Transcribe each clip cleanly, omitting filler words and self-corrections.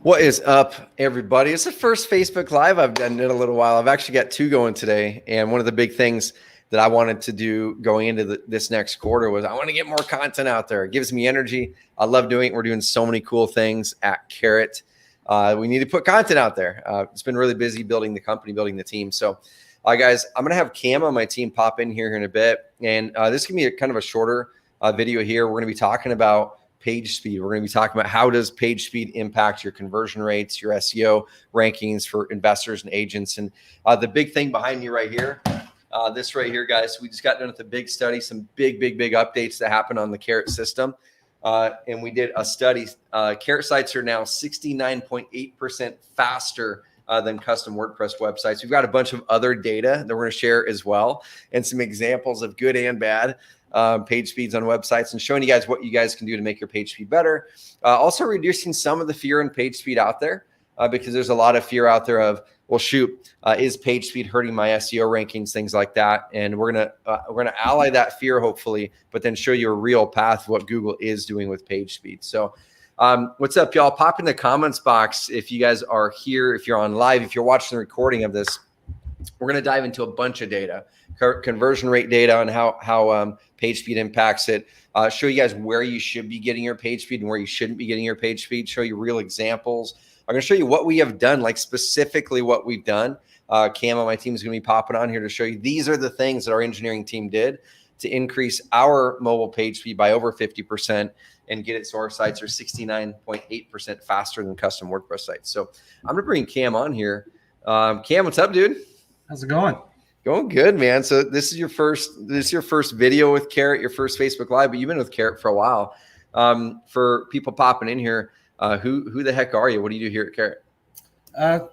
What is up, everybody? It's the first Facebook Live I've done in a little while. I've actually got two going today. And one of the big things that I wanted to do going into this next quarter was I want to get more content out there. It gives me energy. I love doing it. We're doing so many cool things at Carrot. We need to put content out there. It's been really busy building the company, building the team. So, guys, I'm going to have Cam on my team pop in here in a bit. And this can be kind of a shorter video here. We're going to be talking about page speed. We're going to be talking about how does page speed impact your conversion rates, your SEO rankings for investors and agents. And the big thing behind me right here, this right here, guys, we just got done with a big study, some big updates that happened on the Carrot system. And we did a study. Carrot sites are now 69.8% faster than custom WordPress websites. We've got a bunch of other data that we're going to share as well, and some examples of good and bad page speeds on websites, and showing you guys what you guys can do to make your page speed better. Also reducing some of the fear in page speed out there, because there's a lot of fear out there of, well, shoot, is page speed hurting my SEO rankings, things like that. And we're gonna ally that fear, hopefully, but then show you a real path of what Google is doing with page speed. So what's up, y'all? Pop in the comments box if you guys are here, if you're on live, if you're watching the recording of this. We're going to dive into a bunch of data, conversion rate data, on how page speed impacts it. Show you guys where you should be getting your page speed and where you shouldn't be getting your page speed. Show you real examples. I'm going to show you what we have done, like specifically what we've done. Cam on my team is going to be popping on here to show you these are the things that our engineering team did to increase our mobile page speed by over 50% and get it so our sites are 69.8% faster than custom WordPress sites. So I'm going to bring Cam on here. Cam, what's up, dude? How's it going? Going good, man. So this is your first video with Carrot, your first Facebook Live, but you've been with Carrot for a while. For people popping in here, who the heck are you? What do you do here at Carrot?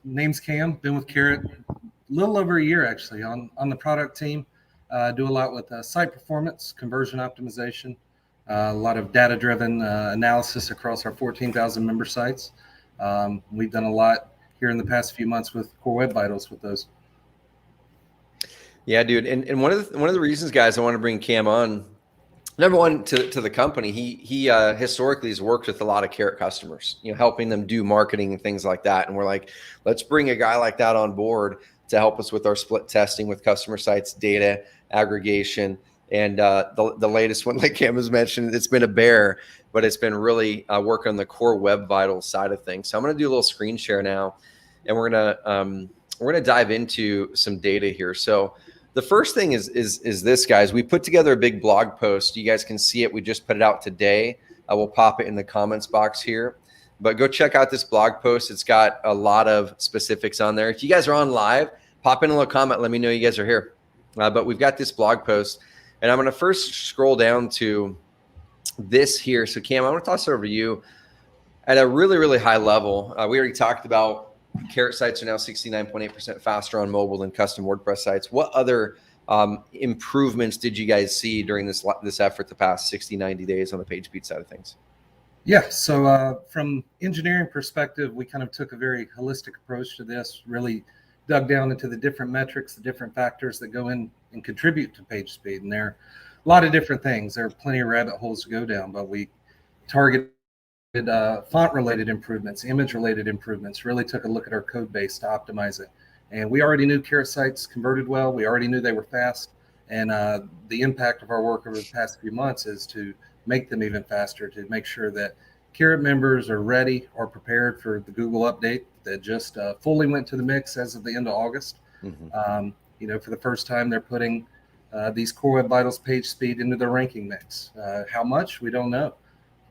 Name's Cam. Been with Carrot a little over a year, actually, on the product team. Do a lot with site performance, conversion optimization, a lot of data-driven analysis across our 14,000 member sites. We've done a lot here in the past few months with Core Web Vitals with those. Yeah, dude. And one of the reasons, guys, I want to bring Cam on, number one, to the company, he historically has worked with a lot of Carrot customers, helping them do marketing and things like that. And we're like, let's bring a guy like that on board to help us with our split testing with customer sites, data aggregation. And the latest one, like Cam has mentioned, it's been a bear, but it's been really working on the Core Web Vitals side of things. So I'm going to do a little screen share now, and we're gonna dive into some data here. So the first thing is this, guys. We put together a big blog post. You guys can see it. We just put it out today. I will pop it in the comments box here. But go check out this blog post. It's got a lot of specifics on there. If you guys are on live, pop in a little comment. Let me know you guys are here. But we've got this blog post, and I'm going to first scroll down to this here. So Cam, I want to toss it over to you at a really high level. We already talked about Carrot sites are now 69.8% faster on mobile than custom WordPress sites. What other improvements did you guys see during this effort the past 60, 90 days on the page speed side of things? Yeah, so from engineering perspective, we kind of took a very holistic approach to this, really dug down into the different metrics, the different factors that go in and contribute to page speed. And there are a lot of different things. There are plenty of rabbit holes to go down, but we targeted font-related improvements, image-related improvements, really took a look at our code base to optimize it. And we already knew Carrot sites converted well. We already knew they were fast. And the impact of our work over the past few months is to make them even faster, to make sure that Carrot members are ready or prepared for the Google update that just fully went to the mix as of the end of August. Mm-hmm. For the first time, they're putting these Core Web Vitals page speed into their ranking mix. How much? We don't know.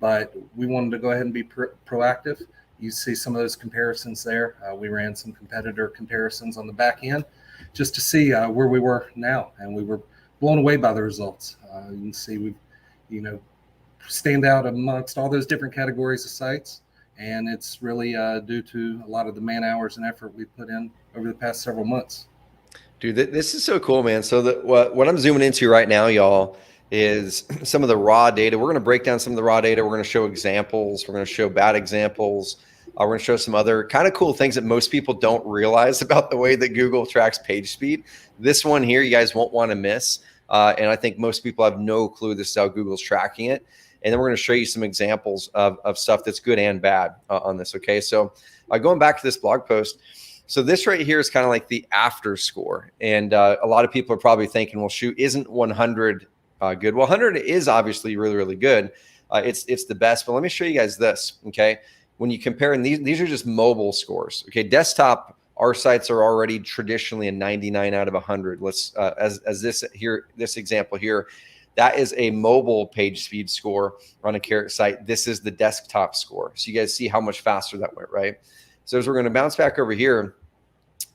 But we wanted to go ahead and be proactive. You see some of those comparisons there. We ran some competitor comparisons on the back end just to see where we were now, and we were blown away by the results. You can see we, stand out amongst all those different categories of sites, and it's really due to a lot of the man hours and effort we put in over the past several months. Dude, this is so cool, man. So what I'm zooming into right now, y'all, is some of the raw data. We're going to break down some of the raw data. We're going to show examples. We're going to show bad examples. We're going to show some other kind of cool things that most people don't realize about the way that Google tracks page speed. This one here, you guys won't want to miss. And I think most people have no clue this is how Google's tracking it. And then we're going to show you some examples of stuff that's good and bad on this. Okay. So going back to this blog post. So this right here is kind of like the after score. And a lot of people are probably thinking, well, shoot, isn't 100 good? Well, 100 is obviously really, really good. It's the best. But let me show you guys this. Okay. When you compare, and these are just mobile scores. Okay. Desktop, our sites are already traditionally a 99 out of 100. Let's, as this example here, that is a mobile page speed score on a Carrot site. This is the desktop score. So you guys see how much faster that went, right? So as we're going to bounce back over here,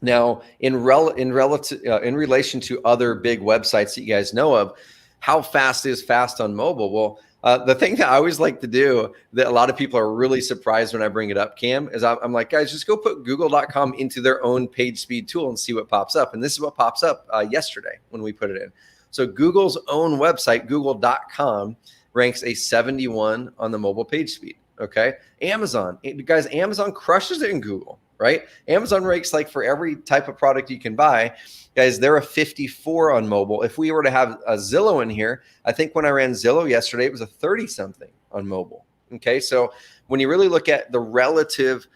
now in relation to other big websites that you guys know of, how fast is fast on mobile? Well, the thing that I always like to do that a lot of people are really surprised when I bring it up, Cam, is I'm like, guys, just go put google.com into their own page speed tool and see what pops up. And this is what pops up yesterday when we put it in. So Google's own website, google.com, ranks a 71 on the mobile page speed. Okay. Amazon, guys, Amazon crushes it in Google, right? Amazon ranks like for every type of product you can buy. Guys, they're a 54 on mobile. If we were to have a Zillow in here, I think when I ran Zillow yesterday, it was a 30 something on mobile. Okay. So when you really look at the relative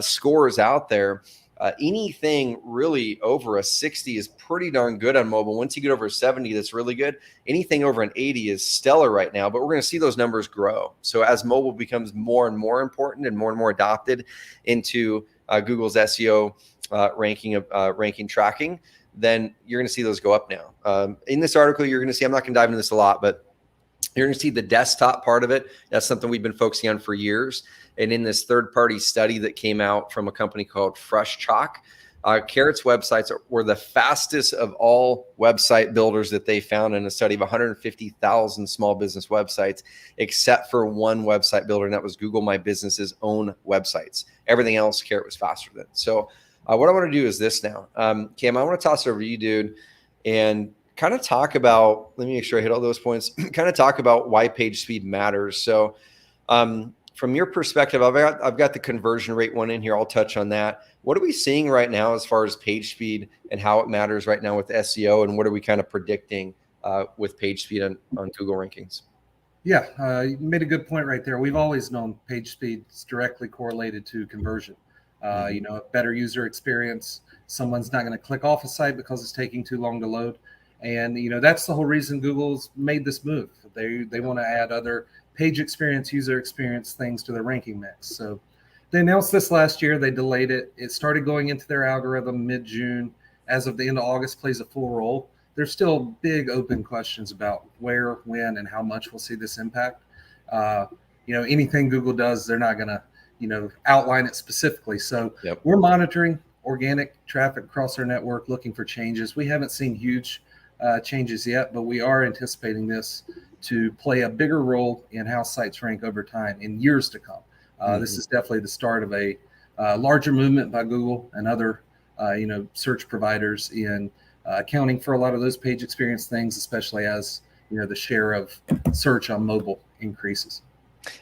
scores out there, anything really over a 60 is pretty darn good on mobile. Once you get over a 70, that's really good. Anything over an 80 is stellar right now, but we're going to see those numbers grow. So as mobile becomes more and more important and more adopted into Google's SEO ranking tracking, then you're going to see those go up now. In this article, you're going to see, I'm not going to dive into this a lot, but you're going to see the desktop part of it. That's something we've been focusing on for years. And in this third-party study that came out from a company called Fresh Chalk, Carrot's websites were the fastest of all website builders that they found in a study of 150,000 small business websites, except for one website builder, and that was Google My Business's own websites. Everything else, Carrot was faster than. So what I want to do is this now. Cam, I want to toss it over to you, dude, and kind of talk about, let me make sure I hit all those points, kind of talk about why page speed matters. So from your perspective, I've got the conversion rate one in here. I'll touch on that. What are we seeing right now as far as page speed and how it matters right now with SEO, and what are we kind of predicting with page speed on Google rankings? Yeah, you made a good point right there. We've always known page speed is directly correlated to conversion. A better user experience. Someone's not going to click off a site because it's taking too long to load. And, that's the whole reason Google's made this move. They want to add other page experience, user experience things to their ranking mix. So they announced this last year. They delayed it. It started going into their algorithm mid-June. As of the end of August, plays a full role. There's still big open questions about where, when, and how much we'll see this impact. Anything Google does, they're not going to, outline it specifically. So We're monitoring organic traffic across our network, looking for changes. We haven't seen huge changes yet, but we are anticipating this to play a bigger role in how sites rank over time in years to come. This is definitely the start of a larger movement by Google and other, search providers in accounting for a lot of those page experience things, especially as, the share of search on mobile increases.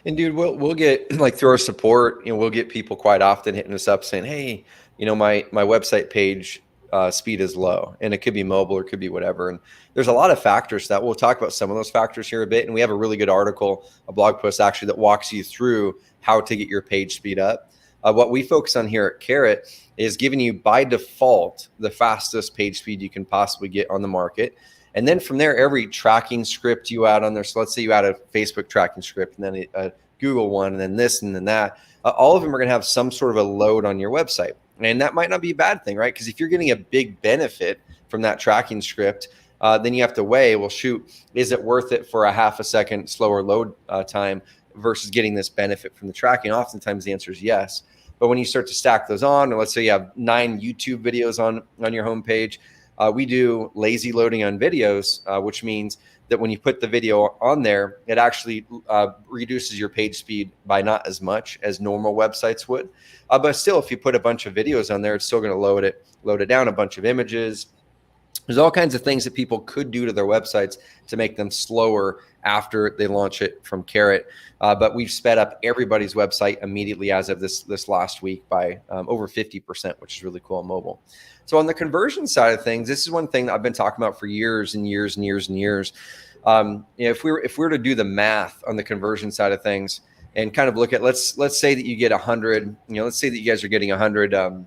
And dude, we'll get, like, through our support, we'll get people quite often hitting us up saying, hey, my website page speed is low, and it could be mobile or it could be whatever. And there's a lot of factors that we'll talk about some of those factors here a bit. And we have a really good article, a blog post actually, that walks you through how to get your page speed up. What we focus on here at Carrot is giving you by default the fastest page speed you can possibly get on the market. And then from there, every tracking script you add on there. So let's say you add a Facebook tracking script, and then a Google one, and then this, and then that. All of them are going to have some sort of a load on your website. And that might not be a bad thing, right? Because if you're getting a big benefit from that tracking script, then you have to weigh, well, shoot, is it worth it for a half a second slower load time versus getting this benefit from the tracking? Oftentimes the answer is yes. But when you start to stack those on, or let's say you have 9 YouTube videos on your homepage, we do lazy loading on videos, which means that when you put the video on there, it actually reduces your page speed by not as much as normal websites would. But still, if you put a bunch of videos on there, it's still going to load it down, a bunch of images. There's all kinds of things that people could do to their websites to make them slower after they launch it from Carrot. But we've sped up everybody's website immediately as of this last week by over 50%, which is really cool on mobile. So on the conversion side of things, this is one thing that I've been talking about for years and years and years and years. If we were to do the math on the conversion side of things and kind of look at, let's say that you get 100, let's say that you guys are getting 100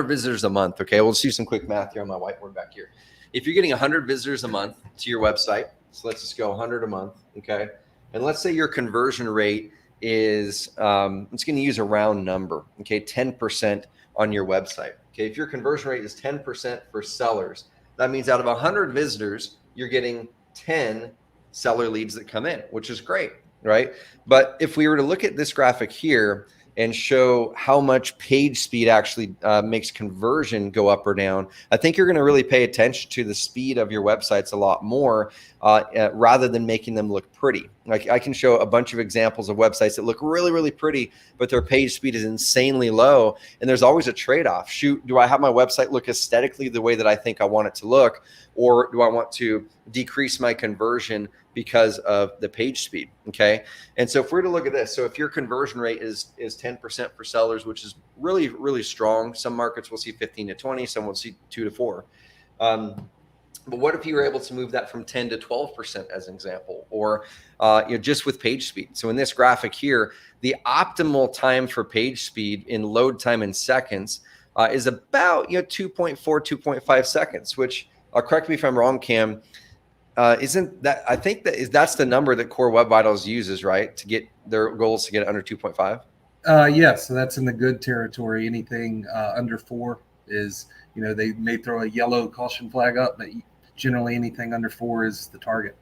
visitors a month. Okay, we'll just do some quick math here on my whiteboard back here. If you're getting 100 visitors a month to your website, so let's just go 100 a month. Okay, and let's say your conversion rate is, it's going to use a round number. Okay, 10% on your website. Okay, if your conversion rate is 10% for sellers, that means out of 100 visitors, you're getting 10 seller leads that come in, which is great, right? But if we were to look at this graphic here and show how much page speed actually makes conversion go up or down, I think you're going to really pay attention to the speed of your websites a lot more rather than making them look pretty. Like I can show a bunch of examples of websites that look really, really pretty, but their page speed is insanely low. And there's always a trade-off. Shoot, do I have my website look aesthetically the way that I think I want it to look? Or do I want to decrease my conversion because of the page speed? Okay. And so if we're to look at this, so if your conversion rate is 10% for sellers, which is really, really strong, some markets will see 15 to 20, some will see 2 to 4. But what if you were able to move that from 10 to 12% as an example, or just with page speed? So in this graphic here, the optimal time for page speed in load time in seconds is about 2.4, 2.5 seconds, which correct me if I'm wrong, Cam, isn't that, I think that's the number that Core Web Vitals uses, right? To get their goals to get under 2.5. Yeah, so that's in the good territory. Anything under 4 is, they may throw a yellow caution flag up, but generally anything under 4 is the target.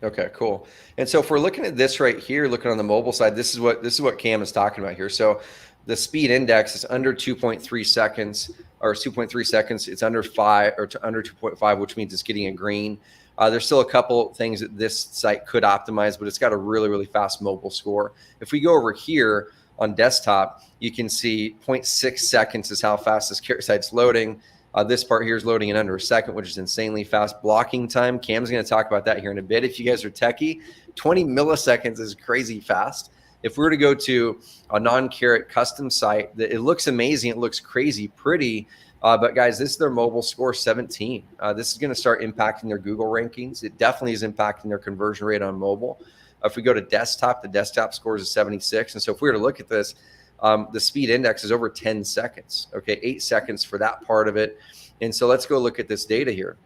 Okay, cool. And so if we're looking at this right here, looking on the mobile side, this is what Cam is talking about here. So the speed index is under 2.3 seconds, or 2.3 seconds. It's under 5 or under 2.5, which means it's getting a green. There's still a couple things that this site could optimize, but it's got a really, really fast mobile score. If we go over here on desktop, you can see 0.6 seconds is how fast this site's loading. This part here is loading in under a second, which is insanely fast. Blocking time, Cam's going to talk about that here in a bit. If you guys are techie, 20 milliseconds is crazy fast. If we were to go to a non-carrot custom site, it looks amazing. It looks crazy pretty. But guys, this is their mobile score, 17. This is going to start impacting their Google rankings. It definitely is impacting their conversion rate on mobile. If we go to desktop, the desktop score is 76. And so if we were to look at this, the speed index is over 10 seconds. Okay, 8 seconds for that part of it. And so let's go look at this data here.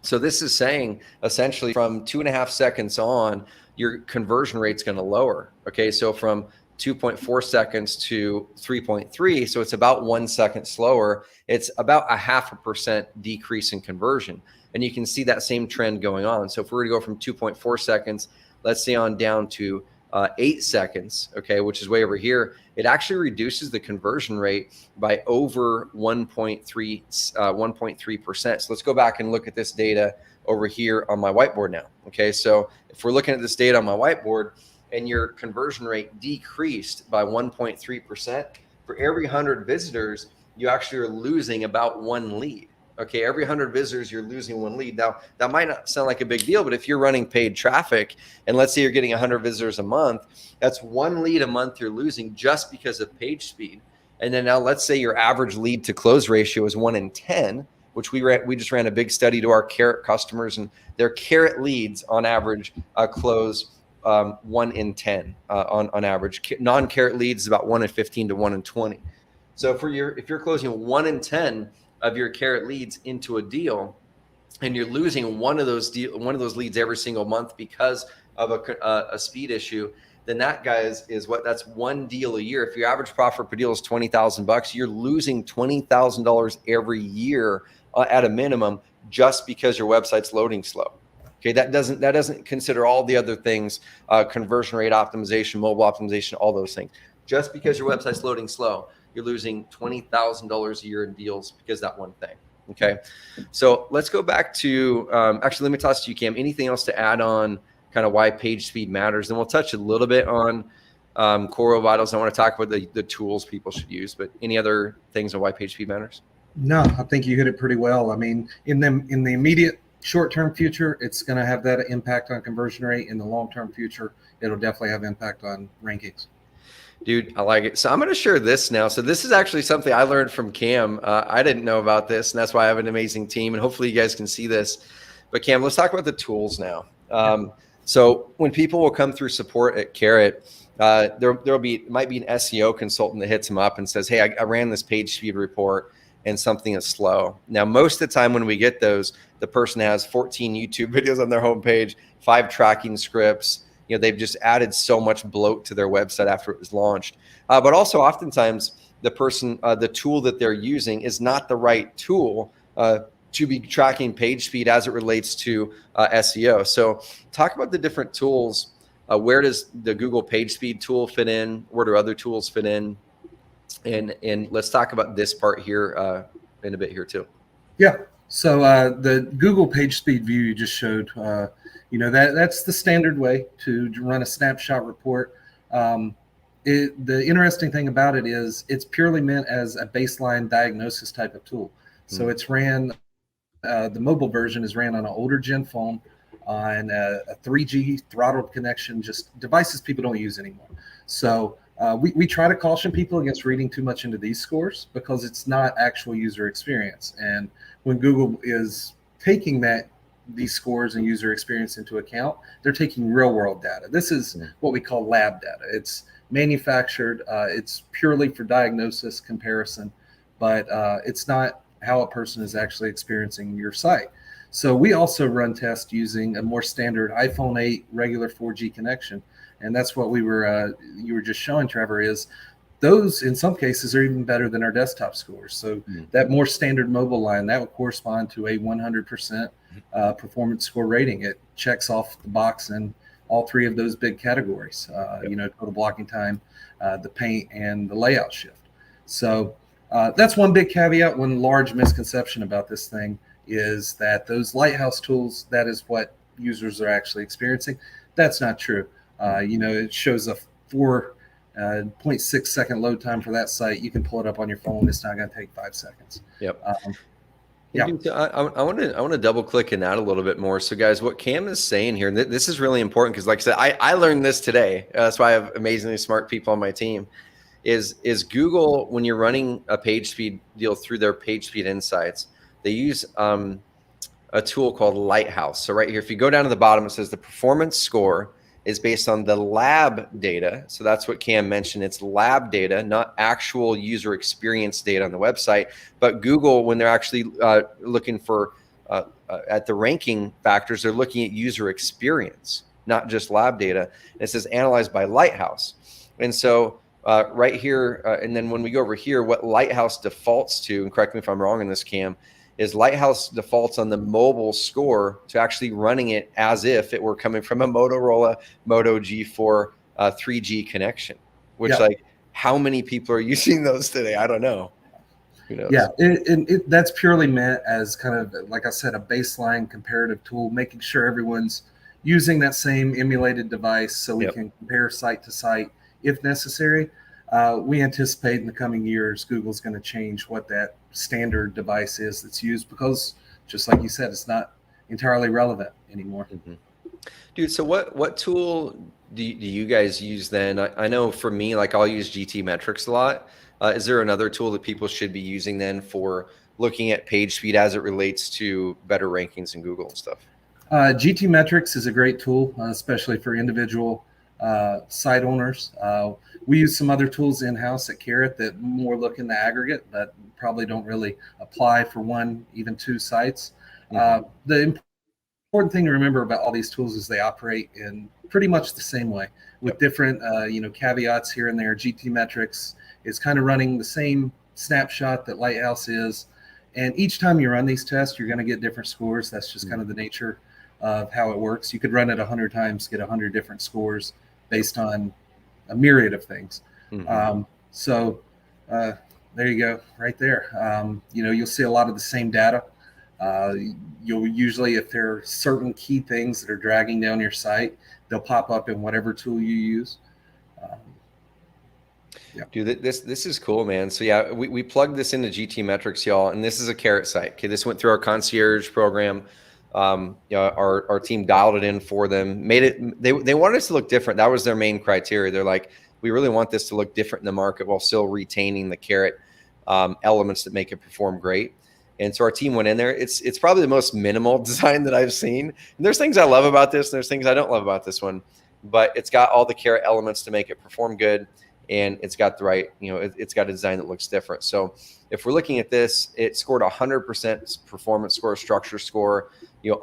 So this is saying essentially from 2.5 seconds on, your conversion rate's going to lower. Okay, so from 2.4 seconds to 3.3, so it's about 1 second slower. It's about a 0.5% decrease in conversion. And you can see that same trend going on. So if we were to go from 2.4 seconds, let's say on down to 8 seconds, okay, which is way over here, it actually reduces the conversion rate by over 1.3%. So let's go back and look at this data over here on my whiteboard now. Okay, so if we're looking at this data on my whiteboard and your conversion rate decreased by 1.3%, for every 100 visitors, you actually are losing about 1 lead. Okay, every 100 visitors, you're losing 1 lead. Now, that might not sound like a big deal, but if you're running paid traffic, and let's say you're getting 100 visitors a month, that's 1 lead a month you're losing just because of page speed. And then now let's say your average lead to close ratio is 1 in 10, which we just ran a big study to our carrot customers, and their carrot leads on average close 1 in 10 on average. Non-carrot leads is about 1 in 15 to 1 in 20. So if you're closing 1 in 10 of your carrot leads into a deal, and you're losing one of those leads every single month because of a speed issue, then that, guys, that's 1 deal a year. If your average profit per deal is $20,000, you're losing $20,000 every year at a minimum just because your website's loading slow. Okay, that doesn't consider all the other things, conversion rate optimization, mobile optimization, all those things. Just because your website's loading slow, you're losing $20,000 a year in deals because of that one thing. Okay, so let's go back to actually, let me toss to you, Cam. Anything else to add on kind of why page speed matters? Then we'll touch a little bit on Core Web Vitals. I want to talk about the tools people should use, but any other things on why page speed matters? No, I think you hit it pretty well. I mean, in the immediate short-term future, it's going to have that impact on conversion rate. In the long-term future, it'll definitely have impact on rankings. Dude, I like it. So I'm going to share this now. So this is actually something I learned from Cam. I didn't know about this, and that's why I have an amazing team, and hopefully you guys can see this. But Cam, let's talk about the tools now. So when people will come through support at Carrot, might be an SEO consultant that hits them up and says, "Hey, I ran this page speed report and something is slow." Now, most of the time when we get those, the person has 14 YouTube videos on their homepage, 5 tracking scripts. They've just added so much bloat to their website after it was launched. But also oftentimes the tool that they're using is not the right tool to be tracking page speed as it relates to SEO. So talk about the different tools. Where does the Google page speed tool fit in? Where do other tools fit in? And let's talk about this part here in a bit here too. Yeah. So the Google page speed view you just showed, that's the standard way to run a snapshot report. The interesting thing about it is it's purely meant as a baseline diagnosis type of tool. So it's ran, the mobile version is ran on an older gen phone on a 3G throttled connection, just devices people don't use anymore. So we try to caution people against reading too much into these scores because it's not actual user experience. And when Google is taking these scores and user experience into account, they're taking real world data. This is what we call lab data. It's manufactured. It's purely for diagnosis comparison, but it's not how a person is actually experiencing your site. So we also run tests using a more standard iPhone 8 regular 4G connection. And that's what you were just showing, Trevor, is those in some cases are even better than our desktop scores. So that more standard mobile line, that would correspond to a 100% performance score rating. It checks off the box in all 3 of those big categories, total blocking time, the paint, and the layout shift. So that's one big caveat. One large misconception about this thing is that those Lighthouse tools, that is what users are actually experiencing. That's not true. It shows a 4.6 second load time for that site. You can pull it up on your phone. It's not going to take 5 seconds. Yep. I want to double click in that a little bit more. So guys, what Cam is saying here, and this is really important because like I said, I learned this today. That's why I have amazingly smart people on my team. Is Google, when you're running a page speed deal through their page speed insights, they use a tool called Lighthouse. So right here, if you go down to the bottom, it says the performance score is based on the lab data. So that's what Cam mentioned. It's lab data, not actual user experience data on the website. But Google, when they're actually looking for at the ranking factors, they're looking at user experience, not just lab data. And it says analyzed by Lighthouse. And so right here, and then when we go over here, what Lighthouse defaults to, and correct me if I'm wrong in this, Cam, is Lighthouse defaults on the mobile score to actually running it as if it were coming from a Motorola Moto G4 3G connection, which like how many people are using those today? I don't know. Who knows? Yeah, that's purely meant as kind of, like I said, a baseline comparative tool, making sure everyone's using that same emulated device so we can compare site to site if necessary. We anticipate in the coming years, Google's going to change what that standard device is that's used because, just like you said, it's not entirely relevant anymore. Dude, so what tool do you guys use then? I know for me, like I'll use GT Metrics a lot. Is there another tool that people should be using then for looking at page speed as it relates to better rankings in Google and stuff? GT Metrics is a great tool, especially for individual site owners. We use some other tools in-house at Carrot that more look in the aggregate, but probably don't really apply for 1, even 2 sites. The important thing to remember about all these tools is they operate in pretty much the same way with different caveats here and there. GT Metrics is kind of running the same snapshot that Lighthouse is. And each time you run these tests, you're going to get different scores. That's just kind of the nature of how it works. You could run it 100 times, get 100 different scores based on a myriad of things. So there you go, right there. You'll see a lot of the same data. You'll usually, if there are certain key things that are dragging down your site, they'll pop up in whatever tool you use. Dude, this is cool, man. So yeah, we plugged this into GT Metrics, y'all, and this is a Carrot site. Okay, this went through our concierge program. Our team dialed it in for them, made it. They wanted us to look different. That was their main criteria. They're like, we really want this to look different in the market while still retaining the Carrot elements that make it perform great. And so our team went in there. It's probably the most minimal design that I've seen. And there's things I love about this, and there's things I don't love about this one, but it's got all the Carrot elements to make it perform good. And it's got the right, it's got a design that looks different. So if we're looking at this, it scored 100% performance score, structure score,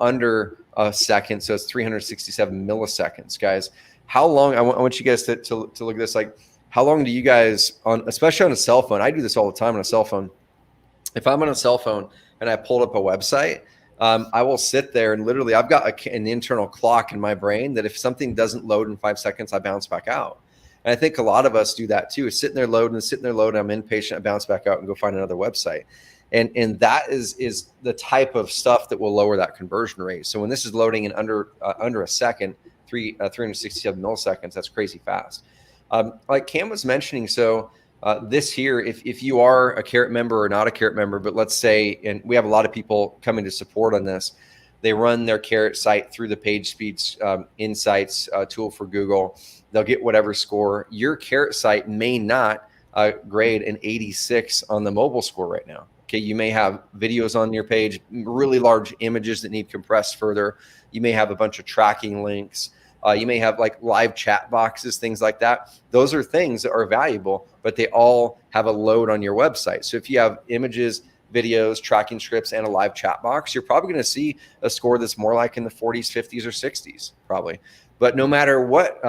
under a second. So it's 367 milliseconds, guys. How long, I want you guys to look at this, like how long do you guys, especially on a cell phone, I do this all the time on a cell phone. If I'm on a cell phone and I pulled up a website, I will sit there and literally I've got an internal clock in my brain that if something doesn't load in 5 seconds, I bounce back out. And I think a lot of us do that too, is sitting there loading, I'm impatient, I bounce back out and go find another website. And that is the type of stuff that will lower that conversion rate. So when this is loading in under a second, 367 milliseconds, that's crazy fast. Like Cam was mentioning, so this here, if you are a Carrot member or not a Carrot member, but let's say, and we have a lot of people coming to support on this, they run their Carrot site through the PageSpeed Insights tool for Google. They'll get whatever score. Your Carrot site may not grade an 86 on the mobile score right now. Okay, you may have videos on your page, really large images that need compressed further. You may have a bunch of tracking links. You may have like live chat boxes, things like that. Those are things that are valuable, but they all have a load on your website. So if you have images, videos, tracking scripts, and a live chat box, you're probably going to see a score that's more like in the 40s, 50s, or 60s, probably. But no matter what,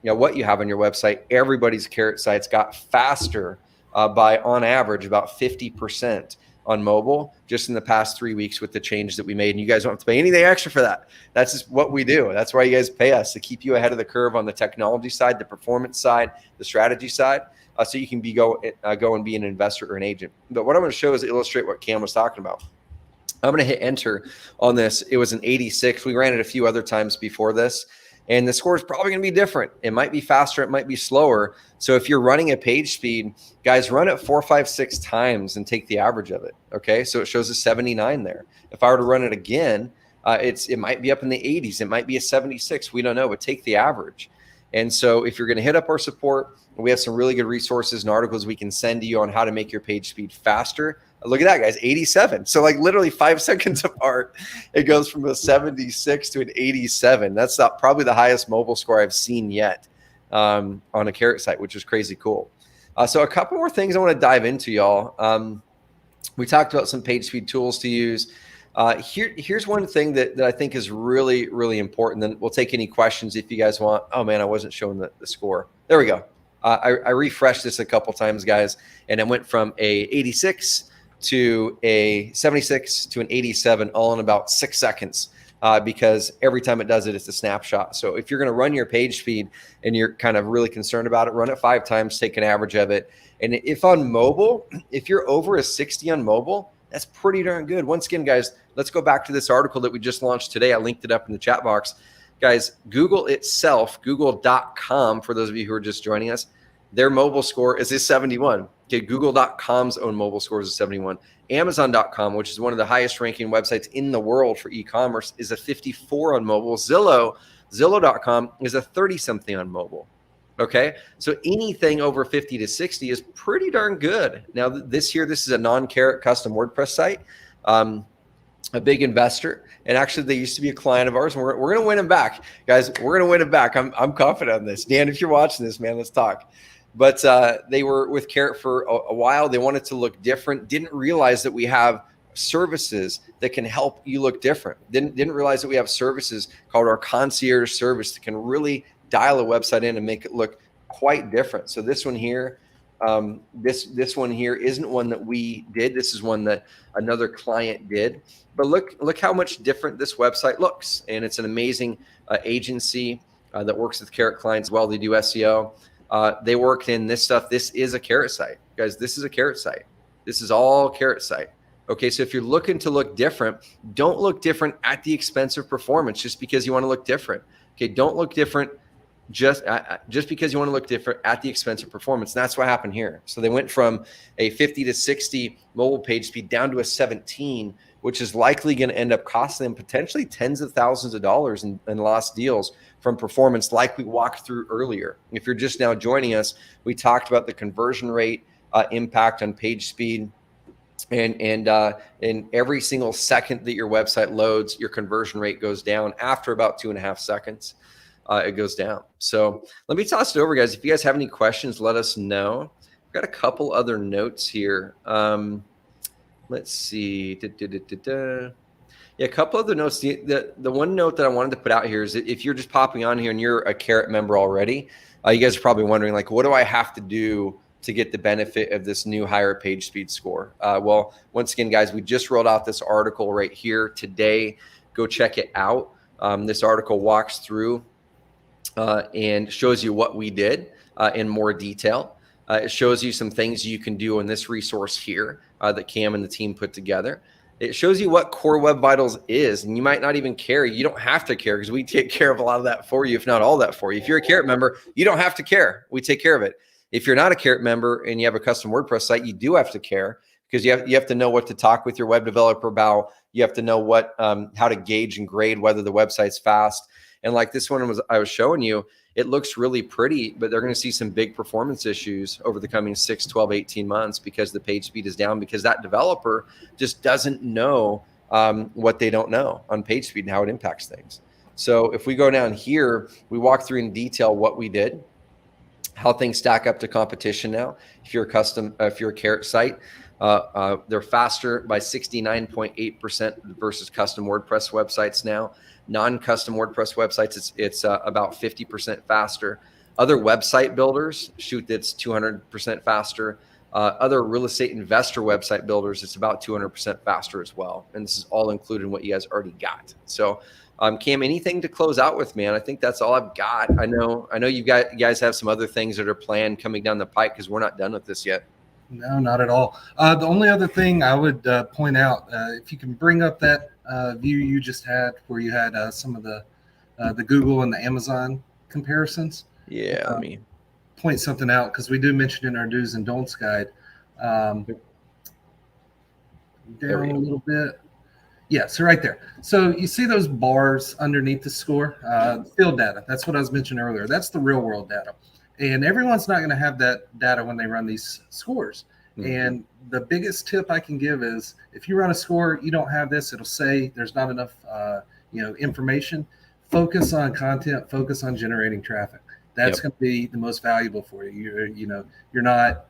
what you have on your website, everybody's Carrot sites got faster by, on average, about 50% on mobile just in the past 3 weeks with the changes that we made. And you guys don't have to pay anything extra for that. That's just what we do. That's why you guys pay us, to keep you ahead of the curve on the technology side, the performance side, the strategy side, so you can go and be an investor or an agent. But what I'm going to show is illustrate what Cam was talking about. I'm going to hit enter on this. It was an 86. We ran it a few other times before this. And the score is probably going to be different. It might be faster. It might be slower. So if you're running at page speed, guys, run it 4, 5, 6 times and take the average of it. Okay, so it shows a 79 there. If I were to run it again, it might be up in the 80s. It might be a 76. We don't know, but take the average. And so if you're going to hit up our support, we have some really good resources and articles we can send to you on how to make your page speed faster. Look at that, guys, 87. So like literally 5 seconds apart, it goes from a 76 to an 87. That's probably the highest mobile score I've seen yet on a Carrot site, which is crazy cool. So a couple more things I want to dive into, y'all. We talked about some page speed tools to use. Here's one thing that I think is really, really important. Then we'll take any questions if you guys want. Oh man, I wasn't showing the score. There we go. I refreshed this a couple times, guys, and it went from a 86 to a 76 to an 87 all in about 6 seconds, because every time it does it, it's a snapshot. So if you're going to run your page speed and you're kind of really concerned about it, run it 5 times, take an average of it. And if on mobile, if you're over a 60 on mobile, that's pretty darn good. Once again, guys, let's go back to this article that we just launched today. I linked it up in the chat box. Guys, Google itself, google.com, for those of you who are just joining us, their mobile score is a 71. Okay, google.com's own mobile score is a 71. Amazon.com, which is one of the highest ranking websites in the world for e-commerce, is a 54 on mobile. Zillow.com is a 30-something on mobile. Okay, so anything over 50 to 60 is pretty darn good. Now, this is a non-Carrot custom WordPress site. A big investor, and actually they used to be a client of ours, and we're going to win them back, guys. We're going to win them back. I'm confident on this. Dan, if you're watching this, man, let's talk. But they were with Carrot for a while. They wanted to look different. Didn't realize that we have services that can help you look different. Didn't realize that we have services called our concierge service that can really dial a website in and make it look quite different. So this one here, this one here isn't one that we did. This is one that another client did. But look how much different this website looks. And it's an amazing agency that works with Carrot clients. Well, they do SEO. They worked in this stuff. This is a Carrot site, guys. This is a Carrot site. This is all Carrot site. Okay, so if you're looking to look different, don't look different at the expense of performance just because you want to look different. Okay, don't look different just because you want to look different at the expense of performance. And that's what happened here. So they went from a 50 to 60 mobile page speed down to a 17, which is likely going to end up costing them potentially tens of thousands of dollars in lost deals from performance, like we walked through earlier. If you're just now joining us, we talked about the conversion rate impact on page speed. And every single second that your website loads, your conversion rate goes down. After about 2.5 seconds, it goes down. So let me toss it over, guys. If you guys have any questions, let us know. I've got a couple other notes here. Let's see. Yeah, a couple other notes. The one note that I wanted to put out here is that if you're just popping on here and you're a Carrot member already, you guys are probably wondering, like, what do I have to do to get the benefit of this new higher page speed score? Well, once again, guys, we just rolled out this article right here today. Go check it out. This article walks through and shows you what we did in more detail. It shows you some things you can do in this resource here that Cam and the team put together. It shows you what Core Web Vitals is, and you might not even care. You don't have to care because we take care of a lot of that for you, if not all that for you. If you're a Carrot member, you don't have to care. We take care of it. If you're not a Carrot member and you have a custom WordPress site, you do have to care because you have to know what to talk with your web developer about. You have to know what how to gauge and grade whether the website's fast. And like this one I was showing you, it looks really pretty, but they're going to see some big performance issues over the coming 6, 12, 18 months because the page speed is down because that developer just doesn't know what they don't know on page speed and how it impacts things. So if we go down here, we walk through in detail what we did, how things stack up to competition now. If you're a Carrot site, they're faster by 69.8% versus custom WordPress websites now. Non-custom WordPress websites, it's about 50% faster. Other website builders, it's 200% faster. Other real estate investor website builders, it's about 200% faster as well. And this is all included in what you guys already got. So Cam, anything to close out with, man? I think that's all I've got. I know you guys have some other things that are planned coming down the pike because we're not done with this yet. No, not at all. The only other thing I would point out, if you can bring up that view you just had where you had some of the Google and the Amazon comparisons. Yeah, let me point something out because we do mention in our do's and don'ts guide. Down a little bit. Yeah, so right there. So you see those bars underneath the score? Field data. That's what I was mentioning earlier. That's the real world data. And everyone's not going to have that data when they run these scores. Mm-hmm. And the biggest tip I can give is if you run a score, you don't have this, it'll say there's not enough information. Focus on content, focus on generating traffic. That's going to be the most valuable for you. You're not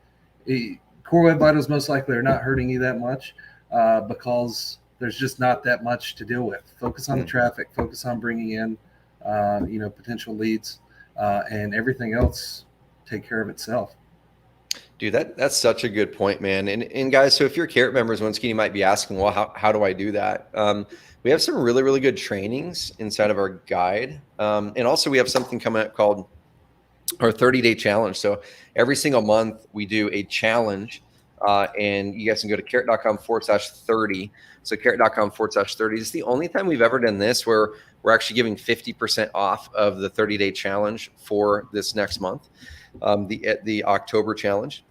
Core Web Vitals most likely are not hurting you that much because there's just not that much to deal with. Focus on the traffic, focus on bringing in potential leads. And everything else take care of itself. Dude, that's such a good point, man. And guys, so if you're Carrot members, once again, you might be asking, well, how do I do that? We have some really, really good trainings inside of our guide. And also we have something coming up called our 30-day challenge. So every single month we do a challenge and you guys can go to carrot.com/30. So carrot.com/30. It's the only time we've ever done this where we're actually giving 50% off of the 30-day challenge for this next month, the October challenge.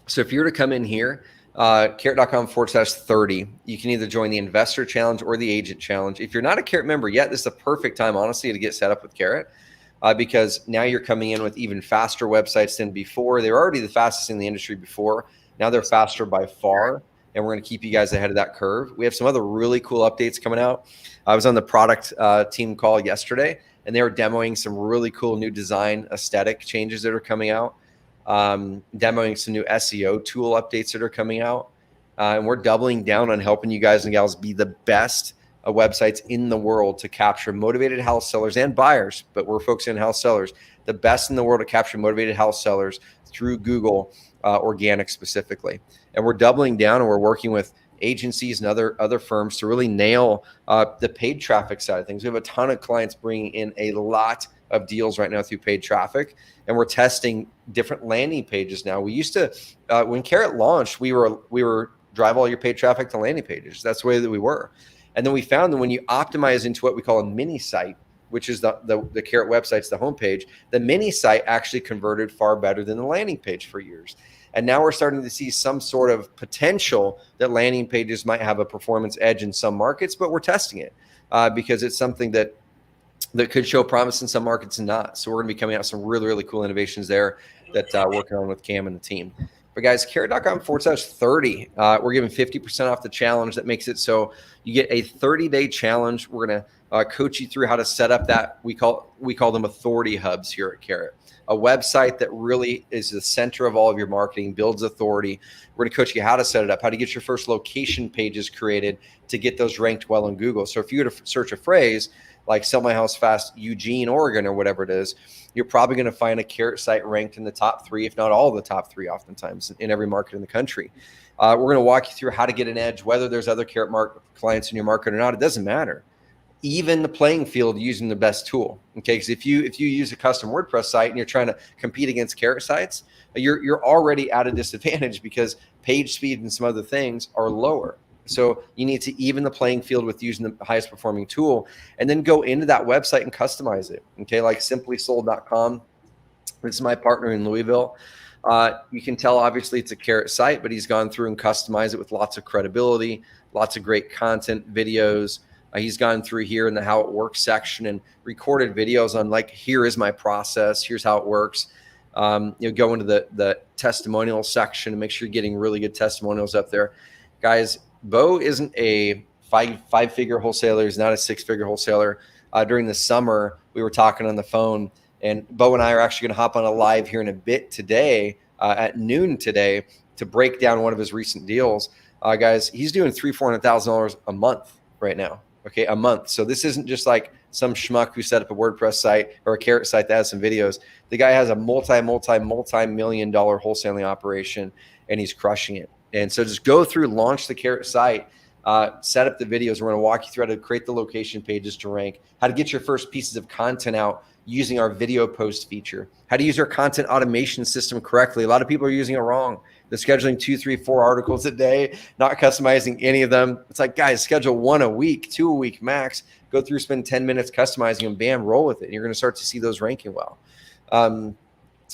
So if you were to come in here, carrot.com/30, you can either join the investor challenge or the agent challenge. If you're not a Carrot member yet, this is the perfect time, honestly, to get set up with Carrot because now you're coming in with even faster websites than before. They were already the fastest in the industry before. Now they're faster by far. And we're going to keep you guys ahead of that curve. We have some other really cool updates coming out. I was on the product team call yesterday, and they were demoing some really cool new design aesthetic changes that are coming out, demoing some new SEO tool updates that are coming out. And we're doubling down on helping you guys and gals be the best websites in the world to capture motivated house sellers and buyers, but we're focusing on house sellers, the best in the world to capture motivated house sellers through Google organic specifically. And we're doubling down and we're working with agencies and other firms to really nail the paid traffic side of things. We have a ton of clients bringing in a lot of deals right now through paid traffic, and we're testing different landing pages now. We used to, when Carrot launched, we were drive all your paid traffic to landing pages. That's the way that we were. And then we found that when you optimize into what we call a mini site, which is the Carrot website's the homepage, the mini site actually converted far better than the landing page for years. And now we're starting to see some sort of potential that landing pages might have a performance edge in some markets, but we're testing it because it's something that could show promise in some markets and not. So we're going to be coming out with some really, really cool innovations there that working on with Cam and the team. But guys, carrot.com/30, we're giving 50% off the challenge. That makes it so you get a 30-day challenge. We're going to coach you through how to set up that. We call them authority hubs here at Carrot, a website that really is the center of all of your marketing, builds authority. We're going to coach you how to set it up, how to get your first location pages created to get those ranked well in Google. So if you were to search a phrase like "sell my house fast, Eugene, Oregon," or whatever it is, you're probably going to find a Carrot site ranked in the top 3, if not all of the top 3, oftentimes in every market in the country. We're going to walk you through how to get an edge, whether there's other Carrot clients in your market or not. It doesn't matter. Even the playing field using the best tool. Okay, because if you use a custom WordPress site and you're trying to compete against Carrot sites, you're already at a disadvantage because page speed and some other things are lower. So you need to even the playing field with using the highest performing tool, and then go into that website and customize it. Okay, like simplysold.com. This is my partner in Louisville. You can tell obviously it's a Carrot site, but he's gone through and customized it with lots of credibility, lots of great content, videos. He's gone through here in the how it works section and recorded videos on like, here is my process, here's how it works. Go into the testimonial section and make sure you're getting really good testimonials up there. Guys, Bo isn't a five-figure wholesaler. He's not a six-figure wholesaler. During the summer, we were talking on the phone, and Bo and I are actually going to hop on a live here in a bit today at noon today to break down one of his recent deals. Guys, he's doing $300,000-$400,000 a month right now. Okay, a month. So this isn't just like some schmuck who set up a WordPress site or a Carrot site that has some videos. The guy has a multi-million-dollar wholesaling operation, and he's crushing it. And so just go through, launch the Carrot site, set up the videos. We're going to walk you through how to create the location pages to rank, how to get your first pieces of content out using our video post feature, how to use our content automation system correctly. A lot of people are using it wrong. They're scheduling 2, 3, 4 articles a day, not customizing any of them. It's like, guys, schedule 1 a week, 2 a week max. Go through, spend 10 minutes customizing them, bam, roll with it. And you're going to start to see those ranking well.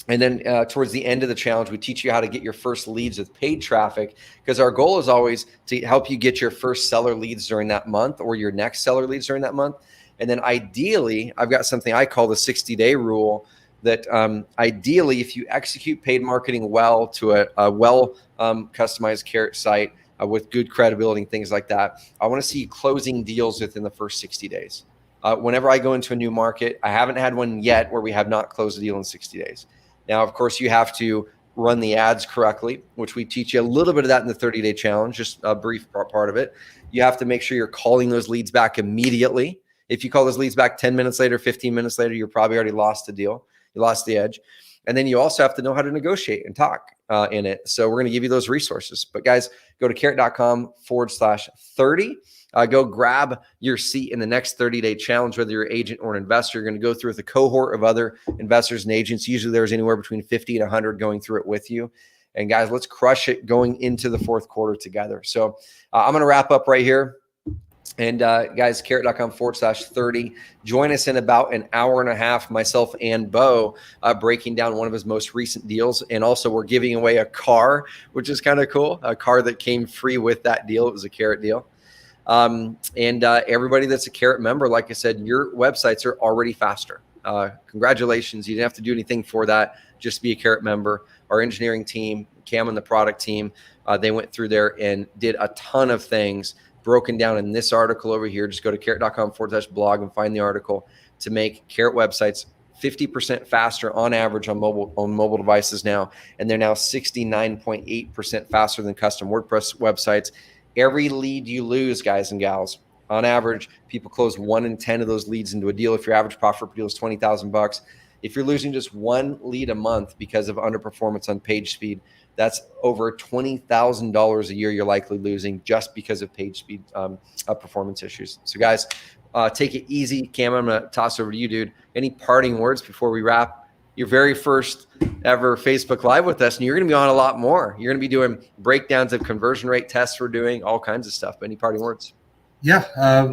And then towards the end of the challenge, we teach you how to get your first leads with paid traffic, because our goal is always to help you get your first seller leads during that month or your next seller leads during that month. And then ideally, I've got something I call the 60-day rule that ideally, if you execute paid marketing well to a well customized Carrot site with good credibility and things like that, I want to see you closing deals within the first 60 days. Whenever I go into a new market, I haven't had one yet where we have not closed a deal in 60 days. Now, of course, you have to run the ads correctly, which we teach you a little bit of that in the 30-day challenge, just a brief part of it. You have to make sure you're calling those leads back immediately. If you call those leads back 10 minutes later, 15 minutes later, you're probably already lost the deal. You lost the edge. And then you also have to know how to negotiate and talk in it. So we're going to give you those resources. But guys, go to carrot.com/30. Go grab your seat in the next 30-day challenge, whether you're an agent or an investor. You're going to go through with a cohort of other investors and agents. Usually there's anywhere between 50 and 100 going through it with you. And guys, let's crush it going into the fourth quarter together. So I'm going to wrap up right here. And guys, carrot.com/30. Join us in about an hour and a half, myself and Bo, breaking down one of his most recent deals. And also we're giving away a car, which is kind of cool. A car that came free with that deal. It was a Carrot deal. Everybody that's a Carrot member, like I said, your websites are already faster. Congratulations. You didn't have to do anything for that. Just be a Carrot member. Our engineering team, Cam and the product team, they went through there and did a ton of things broken down in this article over here. Just go to carrot.com/blog and find the article to make Carrot websites 50% faster on average on mobile devices now. And they're now 69.8% faster than custom WordPress websites. Every lead you lose, guys and gals, on average, people close 1 in 10 of those leads into a deal. If your average profit per deal is $20,000, if you're losing just 1 lead a month because of underperformance on page speed, that's over $20,000 a year you're likely losing just because of page speed performance issues. So guys, take it easy. Cam, I'm going to toss over to you, dude. Any parting words before we wrap your very first ever Facebook Live with us? And you're going to be on a lot more. You're going to be doing breakdowns of conversion rate tests. We're doing all kinds of stuff. But any parting words? Yeah, I've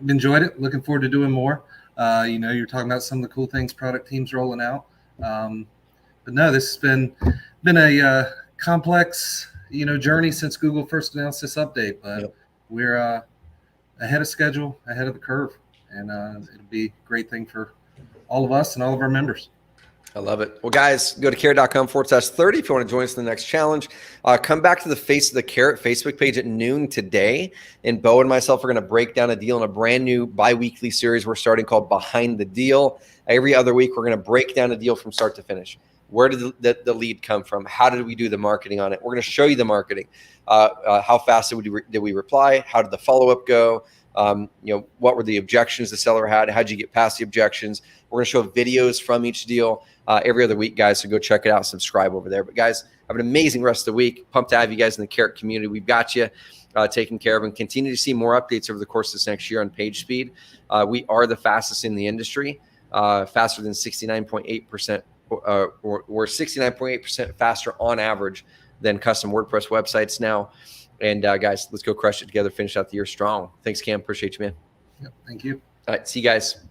enjoyed it. Looking forward to doing more. You're talking about some of the cool things product teams rolling out. But no, this has been a complex, journey since Google first announced this update. But yep, we're ahead of schedule, ahead of the curve, and it'll be a great thing for all of us and all of our members. I love it. Well, guys, go to carrot.com/30 if you want to join us in the next challenge. Come back to the Face of the Carrot Facebook page at noon today. And Bo and myself are going to break down a deal in a brand new bi-weekly series we're starting called Behind the Deal. Every other week, we're going to break down a deal from start to finish. Where did the lead come from? How did we do the marketing on it? We're going to show you the marketing. How fast did we reply? How did the follow-up go? What were the objections the seller had? How did you get past the objections? We're going to show videos from each deal every other week, guys. So go check it out. Subscribe over there. But guys, have an amazing rest of the week. Pumped to have you guys in the Carrot community. We've got you taken care of, and continue to see more updates over the course of this next year on page speed. We are the fastest in the industry, faster than 69.8%. We're 69.8% faster on average than custom WordPress websites now. And guys, let's go crush it together. Finish out the year strong. Thanks, Cam. Appreciate you, man. Yep, thank you. All right. See you guys.